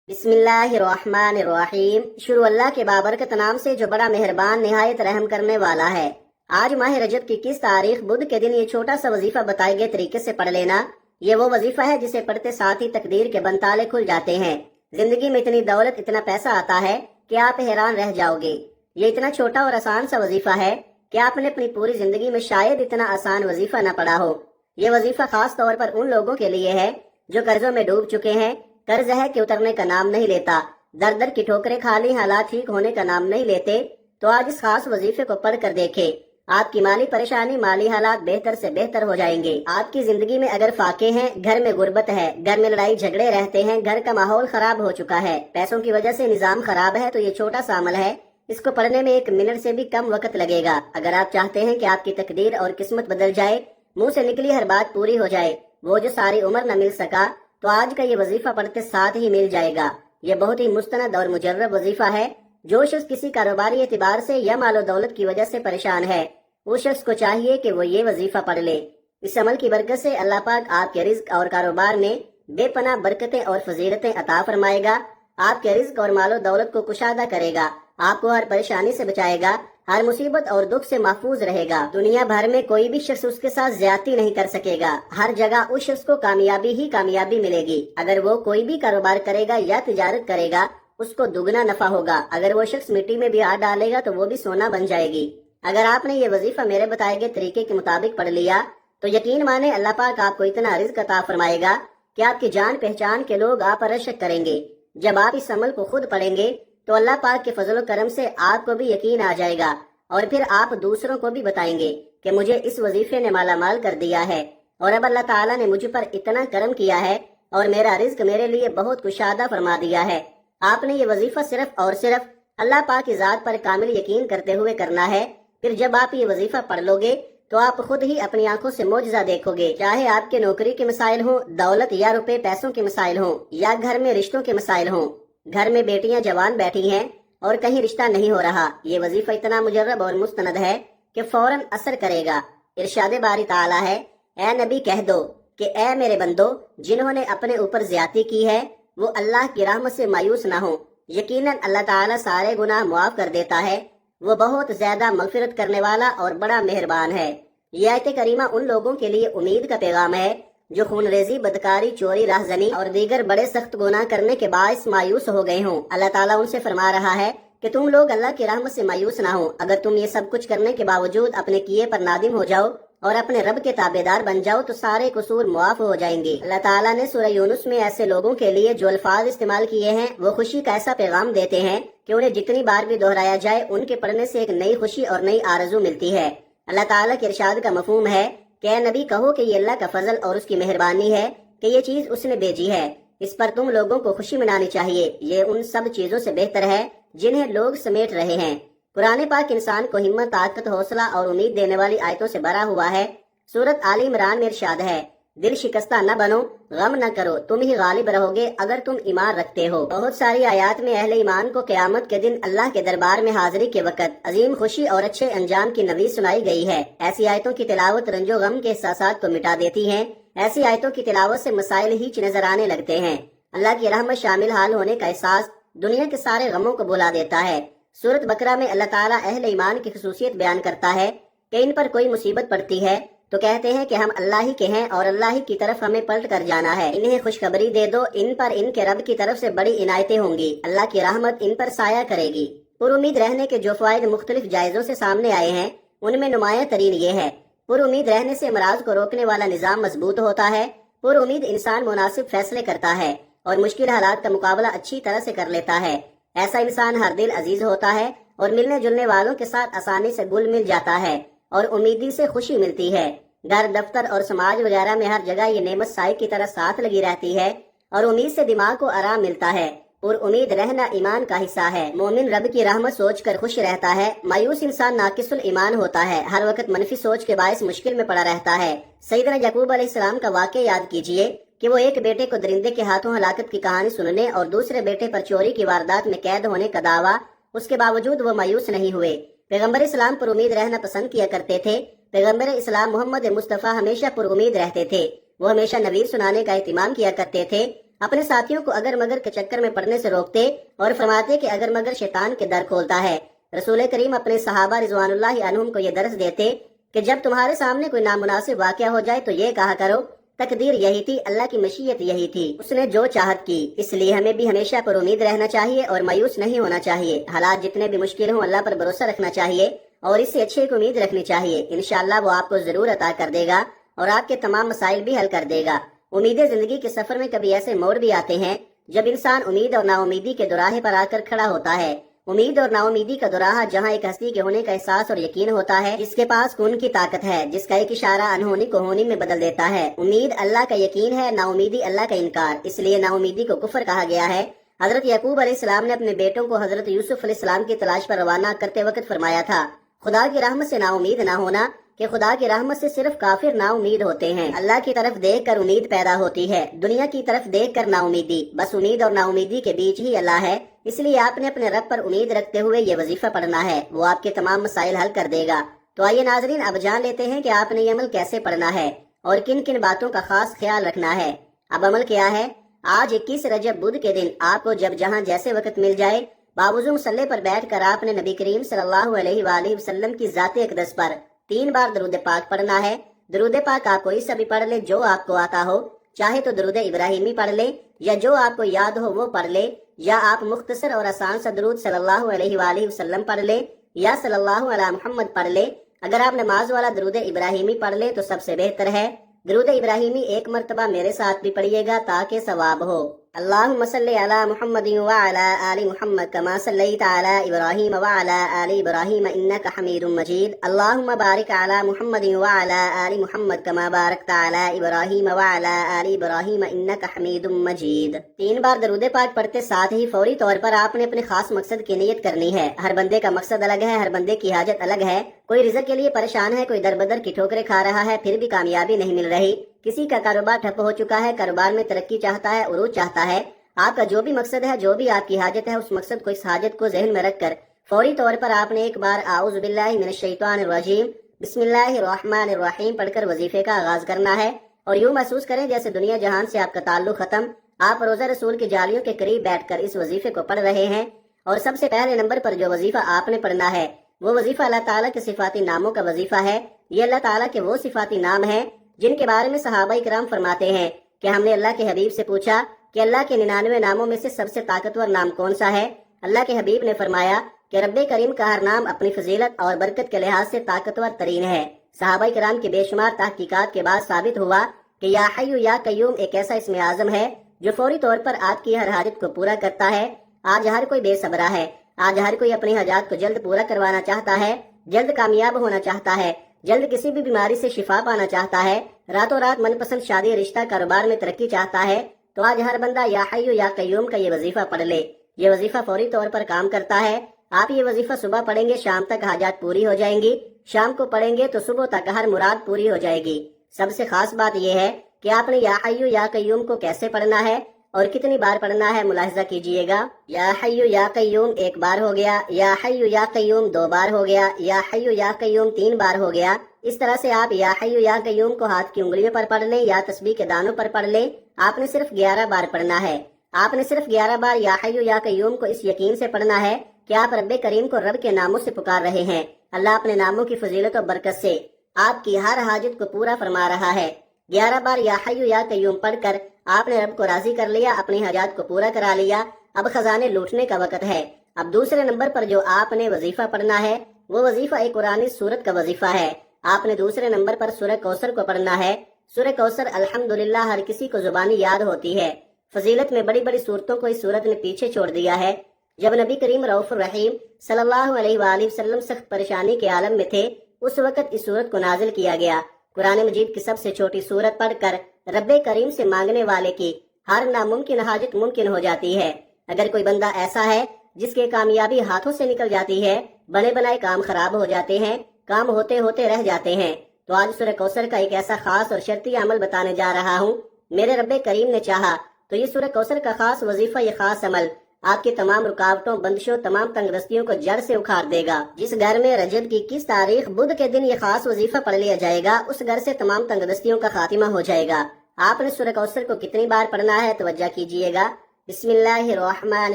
بسم اللہ الرحمن الرحیم۔ شروع اللہ کے بابرکت نام سے جو بڑا مہربان نہایت رحم کرنے والا ہے۔ آج ماہ رجب کی 21 تاریخ بدھ کے دن یہ چھوٹا سا وظیفہ بتائے گئے طریقے سے پڑھ لینا۔ یہ وہ وظیفہ ہے جسے پڑھتے ساتھ ہی تقدیر کے بنتالے کھل جاتے ہیں۔ زندگی میں اتنی دولت، اتنا پیسہ آتا ہے کہ آپ حیران رہ جاؤ گے۔ یہ اتنا چھوٹا اور آسان سا وظیفہ ہے کہ آپ نے اپنی پوری زندگی میں شاید اتنا آسان وظیفہ نہ پڑھا ہو۔ یہ وظیفہ خاص طور پر ان لوگوں کے لیے ہے جو قرضوں میں ڈوب چکے ہیں۔ قرض ہے کہ اترنے کا نام نہیں لیتا، در در کی ٹھوکریں کھا لی، حالات ٹھیک ہونے کا نام نہیں لیتے۔ تو آج اس خاص وظیفے کو پڑھ کر دیکھیں، آپ کی مالی پریشانی، مالی حالات بہتر سے بہتر ہو جائیں گے۔ آپ کی زندگی میں اگر فاقے ہیں، گھر میں غربت ہے، گھر میں لڑائی جھگڑے رہتے ہیں، گھر کا ماحول خراب ہو چکا ہے، پیسوں کی وجہ سے نظام خراب ہے، تو یہ چھوٹا سا عمل ہے، اس کو پڑھنے میں 1 منٹ سے بھی کم وقت لگے گا۔ اگر آپ چاہتے ہیں کہ آپ کی تقدیر اور قسمت بدل جائے، منہ سے نکلی ہر بات پوری ہو جائے، وہ جو ساری عمر نہ مل سکا، تو آج کا یہ وظیفہ پڑھتے ساتھ ہی مل جائے گا۔ یہ بہت ہی مستند اور مجرب وظیفہ ہے۔ جو شخص کسی کاروباری اعتبار سے یا مال و دولت کی وجہ سے پریشان ہے، اس شخص کو چاہیے کہ وہ یہ وظیفہ پڑھ لے۔ اس عمل کی برکت سے اللہ پاک آپ کے رزق اور کاروبار میں بے پناہ برکتیں اور فضیلتیں عطا فرمائے گا۔ آپ کے رزق اور مال و دولت کو کشادہ کرے گا، آپ کو ہر پریشانی سے بچائے گا، ہر مصیبت اور دکھ سے محفوظ رہے گا۔ دنیا بھر میں کوئی بھی شخص اس کے ساتھ زیادتی نہیں کر سکے گا، ہر جگہ اس شخص کو کامیابی ہی کامیابی ملے گی۔ اگر وہ کوئی بھی کاروبار کرے گا یا تجارت کرے گا، اس کو دگنا نفع ہوگا۔ اگر وہ شخص مٹی میں بھی ہاتھ ڈالے گا تو وہ بھی سونا بن جائے گی۔ اگر آپ نے یہ وظیفہ میرے بتائے گئے طریقے کے مطابق پڑھ لیا تو یقین مانے اللہ پاک آپ کو اتنا رزق عطا فرمائے گا کہ آپ کی جان پہچان کے لوگ آپ پر رشک کریں گے۔ جب آپ اس عمل کو خود پڑھیں گے تو اللہ پاک کے فضل و کرم سے آپ کو بھی یقین آ جائے گا، اور پھر آپ دوسروں کو بھی بتائیں گے کہ مجھے اس وظیفے نے مالا مال کر دیا ہے، اور اب اللہ تعالیٰ نے مجھ پر اتنا کرم کیا ہے اور میرا رزق میرے لیے بہت کشادہ فرما دیا ہے۔ آپ نے یہ وظیفہ صرف اور صرف اللہ پاک کی ذات پر کامل یقین کرتے ہوئے کرنا ہے۔ پھر جب آپ یہ وظیفہ پڑھ لو گے تو آپ خود ہی اپنی آنکھوں سے معجزہ دیکھو گے، چاہے آپ کے نوکری کے مسائل ہوں، دولت یا روپے پیسوں کے مسائل ہوں، یا گھر میں رشتوں کے مسائل ہوں۔ گھر میں بیٹیاں جوان بیٹھی ہیں اور کہیں رشتہ نہیں ہو رہا، یہ وظیفہ اتنا مجرب اور مستند ہے کہ فوراً اثر کرے گا۔ ارشاد باری تعالیٰ ہے، اے نبی کہہ دو کہ اے میرے بندو، جنہوں نے اپنے اوپر زیادتی کی ہے وہ اللہ کی رحمت سے مایوس نہ ہوں، یقیناً اللہ تعالیٰ سارے گناہ معاف کر دیتا ہے، وہ بہت زیادہ مغفرت کرنے والا اور بڑا مہربان ہے۔ یہ آیت کریمہ ان لوگوں کے لیے امید کا پیغام ہے جو خون ریزی، بدکاری، چوری، راہزنی اور دیگر بڑے سخت گناہ کرنے کے باعث مایوس ہو گئے ہوں۔ اللہ تعالیٰ ان سے فرما رہا ہے کہ تم لوگ اللہ کی رحمت سے مایوس نہ ہو۔ اگر تم یہ سب کچھ کرنے کے باوجود اپنے کیے پر نادم ہو جاؤ اور اپنے رب کے تابعدار بن جاؤ تو سارے قصور معاف ہو جائیں گے۔ اللہ تعالیٰ نے سورہ یونس میں ایسے لوگوں کے لیے جو الفاظ استعمال کیے ہیں وہ خوشی کا ایسا پیغام دیتے ہیں کہ انہیں جتنی بار بھی دہرایا جائے ان کے پڑھنے سے ایک نئی خوشی اور نئی آرزو ملتی ہے۔ اللہ تعالیٰ کے ارشاد کا مفہوم ہے کہ اے نبی کہو کہ یہ اللہ کا فضل اور اس کی مہربانی ہے کہ یہ چیز اس نے بھیجی ہے، اس پر تم لوگوں کو خوشی منانی چاہیے، یہ ان سب چیزوں سے بہتر ہے جنہیں لوگ سمیٹ رہے ہیں۔ قرآن پاک انسان کو ہمت، طاقت، حوصلہ اور امید دینے والی آیتوں سے بھرا ہوا ہے۔ سورۃ آل عمران میں ارشاد ہے، دل شکستہ نہ بنو، غم نہ کرو، تم ہی غالب رہو گے اگر تم ایمان رکھتے ہو۔ بہت ساری آیات میں اہل ایمان کو قیامت کے دن اللہ کے دربار میں حاضری کے وقت عظیم خوشی اور اچھے انجام کی نوید سنائی گئی ہے۔ ایسی آیتوں کی تلاوت رنج و غم کے احساسات کو مٹا دیتی ہیں۔ ایسی آیتوں کی تلاوت سے مسائل ہی نظر آنے لگتے ہیں۔ اللہ کی رحمت شامل حال ہونے کا احساس دنیا کے سارے غموں کو بھلا دیتا ہے۔ سورۃ بقرہ میں اللہ تعالیٰ اہل ایمان کی خصوصیت بیان کرتا ہے کہ ان پر کوئی مصیبت پڑتی ہے تو کہتے ہیں کہ ہم اللہ ہی کے ہیں اور اللہ ہی کی طرف ہمیں پلٹ کر جانا ہے۔ انہیں خوشخبری دے دو، ان پر ان کے رب کی طرف سے بڑی عنایتیں ہوں گی، اللہ کی رحمت ان پر سایہ کرے گی۔ پر امید رہنے کے جو فوائد مختلف جائزوں سے سامنے آئے ہیں ان میں نمایاں ترین یہ ہے، پر امید رہنے سے امراض کو روکنے والا نظام مضبوط ہوتا ہے۔ پر امید انسان مناسب فیصلے کرتا ہے اور مشکل حالات کا مقابلہ اچھی طرح سے کر لیتا ہے۔ ایسا انسان ہر دل عزیز ہوتا ہے اور ملنے جلنے والوں کے ساتھ آسانی سے گل مل جاتا ہے اور امیدی سے خوشی ملتی ہے۔ گھر، دفتر اور سماج وغیرہ میں ہر جگہ یہ نعمت سائے کی طرح ساتھ لگی رہتی ہے اور امید سے دماغ کو آرام ملتا ہے۔ اور امید رہنا ایمان کا حصہ ہے۔ مومن رب کی رحمت سوچ کر خوش رہتا ہے، مایوس انسان ناقص الایمان ہوتا ہے، ہر وقت منفی سوچ کے باعث مشکل میں پڑا رہتا ہے۔ سیدنا یعقوب علیہ السلام کا واقعہ یاد کیجئے کہ وہ ایک بیٹے کو درندے کے ہاتھوں ہلاکت کی کہانی سننے اور دوسرے بیٹے پر چوری کی واردات میں قید ہونے کا دعویٰ، اس کے باوجود وہ مایوس نہیں ہوئے۔ پیغمبر اسلام پر امید رہنا پسند کیا کرتے تھے۔ پیغمبر اسلام محمد مصطفیٰ ہمیشہ پر امید رہتے تھے، وہ ہمیشہ نوید سنانے کا اہتمام کیا کرتے تھے اپنے ساتھیوں کو اگر مگر کے چکر میں پڑنے سے روکتے اور فرماتے کہ اگر مگر شیطان کے در کھولتا ہے۔ رسول کریم اپنے صحابہ رضوان اللہ عنہم کو یہ درس دیتے کہ جب تمہارے سامنے کوئی نامناسب واقعہ ہو جائے تو یہ کہا کرو تقدیر یہی تھی، اللہ کی مشیت یہی تھی، اس نے جو چاہت کی۔ اس لیے ہمیں بھی ہمیشہ پر امید رہنا چاہیے اور مایوس نہیں ہونا چاہیے۔ حالات جتنے بھی مشکل ہوں اللہ پر بھروسہ رکھنا چاہیے اور اس سے اچھے ایک امید رکھنی چاہیے۔ انشاءاللہ وہ آپ کو ضرور عطا کر دے گا اور آپ کے تمام مسائل بھی حل کر دے گا۔ امید زندگی کے سفر میں کبھی ایسے موڑ بھی آتے ہیں جب انسان امید اور نا امیدی کے دوراہے پر آ کر کھڑا ہوتا ہے۔ امید اور نا امیدی کا دوراہا جہاں ایک ہستی کے ہونے کا احساس اور یقین ہوتا ہے، جس کے پاس کون کی طاقت ہے، جس کا ایک اشارہ انہونی کو ہونی میں بدل دیتا ہے۔ امید اللہ کا یقین ہے، نا امیدی اللہ کا انکار، اس لیے نا امیدی کو کفر کہا گیا ہے۔ حضرت یعقوب علیہ السلام نے اپنے بیٹوں کو حضرت یوسف علیہ السلام کی تلاش پر روانہ کرتے وقت فرمایا تھا، خدا کی رحمت سے نا امید نہ ہونا، کہ خدا کی رحمت سے صرف کافر نا امید ہوتے ہیں۔ اللہ کی طرف دیکھ کر امید پیدا ہوتی ہے، دنیا کی طرف دیکھ کر نا امیدی۔ بس امید اور نا امیدی کے بیچ ہی اللہ ہے، اس لیے آپ نے اپنے رب پر امید رکھتے ہوئے یہ وظیفہ پڑھنا ہے، وہ آپ کے تمام مسائل حل کر دے گا۔ تو آئیے ناظرین اب جان لیتے ہیں کہ آپ نے یہ عمل کیسے پڑھنا ہے اور کن کن باتوں کا خاص خیال رکھنا ہے۔ اب عمل کیا ہے؟ آج 21 رجب بدھ کے دن آپ کو جب جہاں جیسے وقت مل جائے باوضو مصلی پر بیٹھ کر آپ نے نبی کریم صلی اللہ علیہ وآلہ وسلم کی ذات اقدس پر 3 بار درود پاک پڑھنا ہے۔ درود پاک آپ کوئی سا بھی پڑھ لے جو آپ کو آتا ہو، چاہے تو درود ابراہیمی پڑھ لے یا جو آپ کو یاد ہو وہ پڑھ لے، یا آپ مختصر اور آسان سا درود صلی اللہ علیہ وآلہ وسلم پڑھ لے یا صلی اللہ علی محمد پڑھ لے۔ اگر آپ نماز والا درود ابراہیمی پڑھ لے تو سب سے بہتر ہے۔ درود ابراہیمی ایک مرتبہ میرے ساتھ بھی پڑھیے گا تاکہ ثواب ہو۔ اللہم صلی علی محمد وعلی آل محمد کما صلیت علی ابراہیم وعلی آل ابراہیم انک حمید مجید۔ اللہم بارک علی محمد وعلی آل محمد کما بارکت علی ابراہیم وعلی آل ابراہیم انک حمید مجید۔ 3 بار درود پاک پڑھتے ساتھ ہی فوری طور پر آپ نے اپنے خاص مقصد کی نیت کرنی ہے۔ ہر بندے کا مقصد الگ ہے، ہر بندے کی حاجت الگ ہے۔ کوئی رزق کے لیے پریشان ہے، کوئی در بدر کی ٹھوکریں کھا رہا ہے پھر بھی کامیابی نہیں مل رہی، کسی کا کاروبار ٹھپ ہو چکا ہے، کاروبار میں ترقی چاہتا ہے، عروج چاہتا ہے۔ آپ کا جو بھی مقصد ہے، جو بھی آپ کی حاجت ہے، اس مقصد کو، اس حاجت کو ذہن میں رکھ کر فوری طور پر آپ نے ایک بار اعوذ باللہ من الشیطان الرجیم بسم اللہ الرحمن الرحیم پڑھ کر وظیفے کا آغاز کرنا ہے، اور یوں محسوس کریں جیسے دنیا جہان سے آپ کا تعلق ختم، آپ روزہ رسول کی جالیوں کے قریب بیٹھ کر اس وظیفے کو پڑھ رہے ہیں۔ اور سب سے پہلے نمبر پر جو وظیفہ آپ نے پڑھنا ہے وہ وظیفہ اللہ تعالیٰ کے صفاتی ناموں کا وظیفہ ہے۔ یہ اللہ تعالیٰ کے وہ صفاتی نام ہیں جن کے بارے میں صحابہ کرام فرماتے ہیں کہ ہم نے اللہ کے حبیب سے پوچھا کہ اللہ کے 99 ناموں میں سے سب سے طاقتور نام کون سا ہے؟ اللہ کے حبیب نے فرمایا کہ رب کریم کا ہر نام اپنی فضیلت اور برکت کے لحاظ سے طاقتور ترین ہے۔ صحابہ کرام کی بے شمار تحقیقات کے بعد ثابت ہوا کہ یا حی یا قیوم ایک ایسا اسم اعظم ہے جو فوری طور پر آپ کی ہر حاجت کو پورا کرتا ہے۔ آج ہر کوئی بے صبرا ہے، آج ہر کوئی اپنی حاجات کو جلد پورا کروانا چاہتا ہے، جلد کامیاب ہونا چاہتا ہے، جلد کسی بھی بیماری سے شفا پانا چاہتا ہے، راتوں رات من پسند شادی رشتہ کاروبار میں ترقی چاہتا ہے۔ تو آج ہر بندہ یا حی یا قیوم کا یہ وظیفہ پڑھ لے۔ یہ وظیفہ فوری طور پر کام کرتا ہے۔ آپ یہ وظیفہ صبح پڑھیں گے، شام تک حاجات پوری ہو جائیں گی، شام کو پڑھیں گے تو صبح تک ہر مراد پوری ہو جائے گی۔ سب سے خاص بات یہ ہے کہ آپ نے یا حی یا قیوم کو کیسے پڑھنا ہے اور کتنی بار پڑھنا ہے، ملاحظہ کیجئے گا۔ یا حی یا قیوم 1 بار ہو گیا، یا حی یا قیوم 2 بار ہو گیا، یا حی یا قیوم 3 بار ہو گیا۔ اس طرح سے آپ یا حی یا قیوم کو ہاتھ کی انگلیوں پر پڑھ لیں یا تسبیح کے دانوں پر پڑھ لیں۔ آپ نے صرف 11 بار پڑھنا ہے۔ آپ نے صرف 11 بار یا حی یا قیوم کو اس یقین سے پڑھنا ہے کہ آپ رب کریم کو رب کے ناموں سے پکار رہے ہیں۔ اللہ اپنے ناموں کی فضیلت و برکت سے آپ کی ہر حاجت کو پورا فرما رہا ہے۔ 11 بار یا حی یا قیوم پڑھ کر آپ نے رب کو راضی کر لیا، اپنی حاجات کو پورا کرا لیا۔ اب خزانے لوٹنے کا وقت ہے۔ اب دوسرے نمبر پر جو آپ نے وظیفہ پڑھنا ہے وہ وظیفہ ایک قرآنی سورت کا وظیفہ ہے۔ آپ نے دوسرے نمبر پر سورہ کوثر کو پڑھنا ہے۔ سورہ کوثر الحمدللہ ہر کسی کو زبانی یاد ہوتی ہے۔ فضیلت میں بڑی بڑی صورتوں کو اس سورت نے پیچھے چھوڑ دیا ہے۔ جب نبی کریم رؤوف الرحیم صلی اللہ علیہ وآلہ وسلم سخت پریشانی کے عالم میں تھے، اس وقت اس سورت کو نازل کیا گیا۔ قرآن مجید کی سب سے چھوٹی سورت پڑھ کر رب کریم سے مانگنے والے کی ہر ناممکن حاجت ممکن ہو جاتی ہے۔ اگر کوئی بندہ ایسا ہے جس کے کامیابی ہاتھوں سے نکل جاتی ہے، بنے بنائے کام خراب ہو جاتے ہیں، کام ہوتے ہوتے رہ جاتے ہیں، تو آج سورہ کوثر کا ایک ایسا خاص اور شرطی عمل بتانے جا رہا ہوں۔ میرے رب کریم نے چاہا تو یہ سورہ کوثر کا خاص وظیفہ، یہ خاص عمل آپ کی تمام رکاوٹوں، بندشوں، تمام تنگ دستیوں کو جڑ سے اکھاڑ دے گا۔ جس گھر میں رجب کی 21 تاریخ بدھ کے دن یہ خاص وظیفہ پڑھ لیا جائے گا، اس گھر سے تمام تنگ دستیوں کا خاتمہ ہو جائے گا۔ آپ نے سورہ کوثر کو کتنی بار پڑھنا ہے توجہ کیجئے گا۔ بسم اللہ الرحمن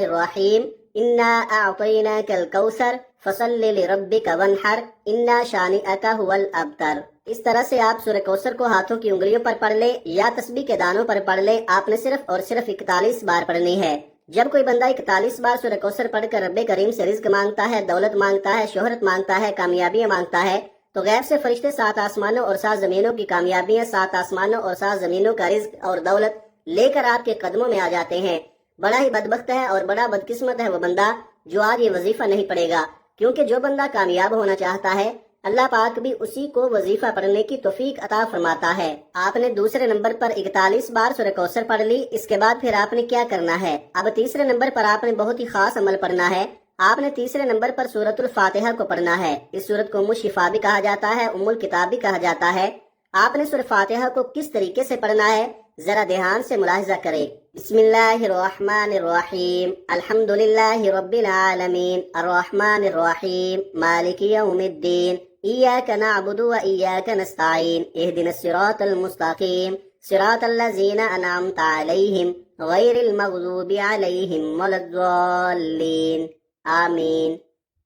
الرحیم، انا اعطیناک الکوثر فصل لربک وانحر انا شانئک هو الابتر۔ اس طرح سے آپ سورہ کوثر کو ہاتھوں کی انگلیوں پر پڑھ لیں یا تسبیح کے دانوں پر پڑھ لیں۔ آپ نے صرف اور صرف 41 بار پڑھنی ہے۔ جب کوئی بندہ 41 بار سورہ کوثر پڑھ کر رب کریم سے رزق مانگتا ہے، دولت مانگتا ہے، شہرت مانگتا ہے، کامیابیاں مانگتا ہے، تو غیب سے فرشتے 7 آسمانوں اور 7 زمینوں کی کامیابیاں، 7 آسمانوں اور 7 زمینوں کا رزق اور دولت لے کر آپ کے قدموں میں آ جاتے ہیں۔ بڑا ہی بدبخت ہے اور بڑا بدقسمت ہے وہ بندہ جو آج یہ وظیفہ نہیں پڑھے گا، کیونکہ جو بندہ کامیاب ہونا چاہتا ہے اللہ پاک بھی اسی کو وظیفہ پڑھنے کی توفیق عطا فرماتا ہے۔ آپ نے دوسرے نمبر پر 41 بار سورہ کوثر پڑھ لی۔ اس کے بعد پھر آپ نے کیا کرنا ہے؟ اب تیسرے نمبر پر آپ نے بہت ہی خاص عمل پڑھنا ہے۔ آپ نے تیسرے نمبر پر سورۃ الفاتحہ کو پڑھنا ہے۔ اس سورت کو ام الشفا بھی کہا جاتا ہے، ام الکتاب بھی کہا جاتا ہے۔ آپ نے سورہ فاتحہ کو کس طریقے سے پڑھنا ہے ذرا دھیان سے ملاحظہ کریں۔ بسم اللہ الرحمن الرحیم، الحمدللہ رب العالمین، الرحمن الرحیم، مالک یوم الدین، ایاک نعبد و ایاک نستعین، اہدنا الصراط المستقیم، صراط الذین انعمت علیہم غیر المغضوب علیہم ولا الضالین، آمین۔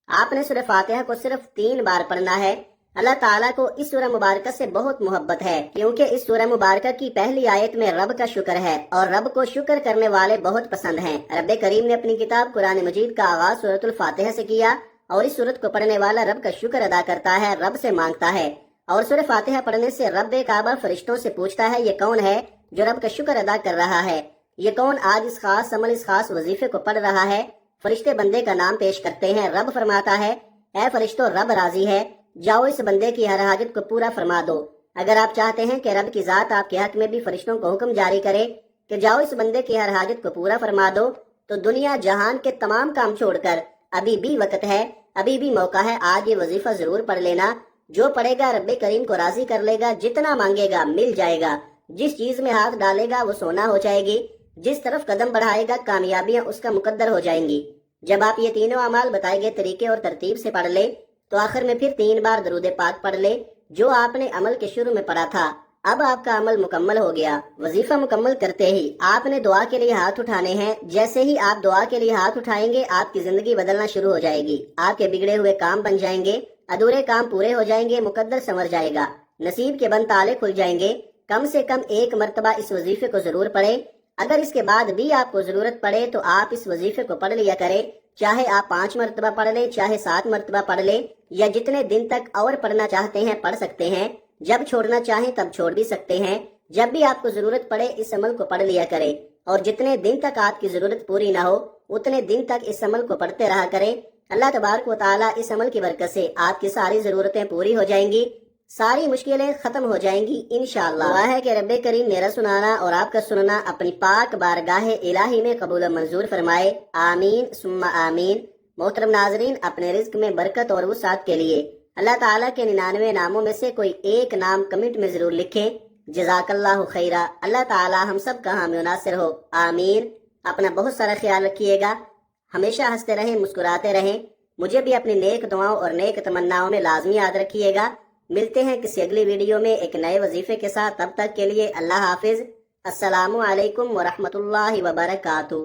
آپ نے سورہ فاتحہ کو صرف 3 بار پڑھنا ہے۔ اللہ تعالیٰ کو اس سورہ مبارکہ سے بہت محبت ہے، کیونکہ اس سورہ مبارکہ کی پہلی آیت میں رب کا شکر ہے اور رب کو شکر کرنے والے بہت پسند ہیں۔ رب کریم نے اپنی کتاب قرآن مجید کا آغاز سورۃ الفاتحہ سے کیا، اور اس سورت کو پڑھنے والا رب کا شکر ادا کرتا ہے، رب سے مانگتا ہے۔ اور سورہ فاتحہ پڑھنے سے رب کعبہ فرشتوں سے پوچھتا ہے، یہ کون ہے جو رب کا شکر ادا کر رہا ہے؟ یہ کون آج اس خاص عمل، اس خاص وظیفے کو پڑھ رہا ہے؟ فرشتے بندے کا نام پیش کرتے ہیں۔ رب فرماتا ہے، اے فرشتوں، رب راضی ہے، جاؤ اس بندے کی ہر حاجت کو پورا فرما دو۔ اگر آپ چاہتے ہیں کہ رب کی ذات آپ کے حق میں بھی فرشتوں کو حکم جاری کرے کہ جاؤ اس بندے کی ہر حاجت کو پورا فرما دو، تو دنیا جہان کے تمام کام چھوڑ کر ابھی بھی وقت ہے، ابھی بھی موقع ہے، آج یہ وظیفہ ضرور پڑھ لینا۔ جو پڑھے گا رب کریم کو راضی کر لے گا، جتنا مانگے گا مل جائے گا، جس چیز میں ہاتھ ڈالے گا وہ سونا ہو جائے گی، جس طرف قدم بڑھائے گا کامیابیاں اس کا مقدر ہو جائیں گی۔ جب آپ یہ تینوں اعمال بتائے گئے طریقے اور ترتیب سے پڑھ لے تو آخر میں پھر 3 بار درود پاک پڑھ لے جو آپ نے عمل کے شروع میں پڑھا تھا۔ اب آپ کا عمل مکمل ہو گیا۔ وظیفہ مکمل کرتے ہی آپ نے دعا کے لیے ہاتھ اٹھانے ہیں۔ جیسے ہی آپ دعا کے لیے ہاتھ اٹھائیں گے آپ کی زندگی بدلنا شروع ہو جائے گی، آپ کے بگڑے ہوئے کام بن جائیں گے، ادھورے کام پورے ہو جائیں گے، مقدر سنور جائے گا، نصیب کے بند تالے کھل جائیں گے۔ کم سے کم 1 مرتبہ اس وظیفے کو ضرور پڑھیں۔ اگر اس کے بعد بھی آپ کو ضرورت پڑے تو آپ اس وظیفے کو پڑھ لیا کریں، چاہے آپ 5 مرتبہ پڑھ لیں، چاہے 7 مرتبہ پڑھ لیں، یا جتنے دن تک اور پڑھنا چاہتے ہیں پڑھ سکتے ہیں۔ جب چھوڑنا چاہیں تب چھوڑ بھی سکتے ہیں۔ جب بھی آپ کو ضرورت پڑے اس عمل کو پڑھ لیا کریں، اور جتنے دن تک آپ کی ضرورت پوری نہ ہو اتنے دن تک اس عمل کو پڑھتے رہا کریں۔ اللہ تبارک و تعالیٰ اس عمل کی برکت سے آپ کی ساری ضرورتیں پوری ہو جائیں گی، ساری مشکلیں ختم ہو جائیں گی انشاءاللہ۔ دعا ہے کہ رب کریم میرا سنانا اور آپ کا سننا اپنی پاک بارگاہ الہی میں قبول و منظور فرمائے، آمین ثم آمین۔ محترم ناظرین، اپنے رزق میں برکت اور وسعت کے لیے اللہ تعالیٰ کے 99 ناموں میں سے کوئی ایک نام کمنٹ میں ضرور لکھیں۔ جزاک اللہ خیرہ۔ اللہ تعالیٰ ہم سب کا حامی و ناصر ہو، آمین۔ اپنا بہت سارا خیال رکھیے گا، ہمیشہ ہنستے رہیں، مسکراتے رہیں۔ مجھے بھی اپنی نیک دعاؤں اور نیک تمناؤں میں لازمی یاد رکھیے گا۔ ملتے ہیں کسی اگلی ویڈیو میں ایک نئے وظیفے کے ساتھ، تب تک کے لیے اللہ حافظ۔ السلام علیکم ورحمۃ اللہ وبرکاتہ۔